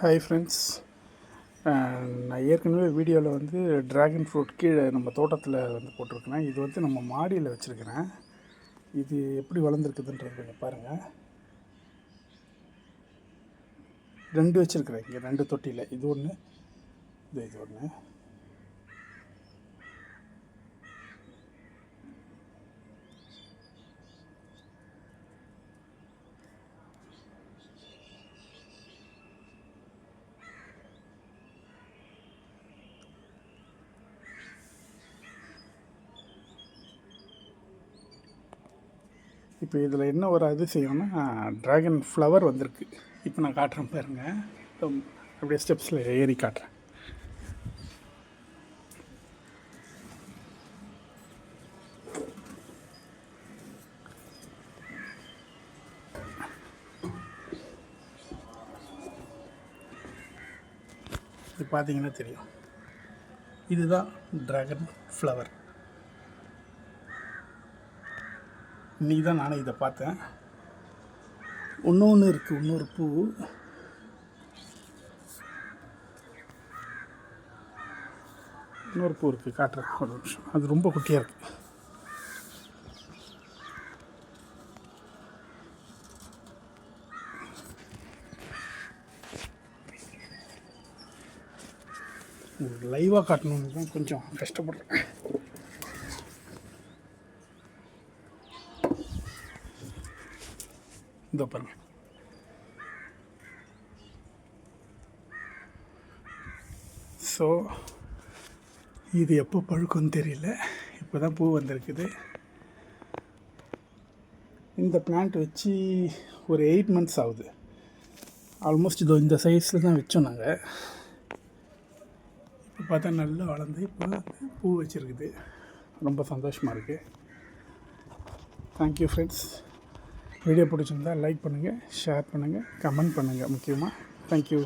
Hi friends. நான் ஏற்கனவே வீடியோவில் வந்து ட்ராகன் ஃப்ரூட் கீழே நம்ம தோட்டத்தில் வந்து போட்டிருக்கிறேன். இது வந்து நம்ம மாடியில் வச்சுருக்கிறேன். இது எப்படி வளர்ந்துருக்குதுன்றது கொஞ்சம் பாருங்கள். 2 வச்சுருக்கிறேன் இங்கே, 2 தொட்டியில். இது ஒன்று, இது ஒன்று. இப்போ இதில் என்ன ஒரு அதிசயம்னா, ட்ராகன் ஃப்ளவர் வந்திருக்கு. இப்போ நான் காட்டுறேன் பாருங்கள். அப்படியே ஸ்டெப்ஸில் ஏறி காட்டுறேன். இது பார்த்தீங்கன்னா தெரியும், இதுதான் ட்ராகன் ஃப்ளவர். இன்றைக்கி தான் நானே இதை பார்த்தேன். இன்னொன்று இருக்குது, இன்னொரு பூ. இன்னொரு பூ இருக்குது, காட்டுறேன் ஒரு நிமிஷம். அது ரொம்ப குட்டியாக இருக்குது. லைவாக காட்டணுன்னு தான் கொஞ்சம் கஷ்டப்படுறேன். இதோ பாருங்க. ஸோ இது எப்போ பழுக்கும்னு தெரியல. இப்போ தான் பூ வந்திருக்குது. இந்த பிளான்ட் வச்சு ஒரு 8 months ஆகுது. ஆல்மோஸ்ட் இதோ இந்த சைஸில் தான் வச்சோம் நாங்கள். இப்போ பார்த்தா நல்லா வளர்ந்து இப்போ பூ வச்சுருக்குது. ரொம்ப சந்தோஷமாக இருக்குது. Thank you friends. வீடியோ பிடிச்சிருந்தால் லைக் பண்ணுங்கள், ஷேர் பண்ணுங்கள், கமெண்ட் பண்ணுங்கள். முக்கியமாக தேங்க்யூ.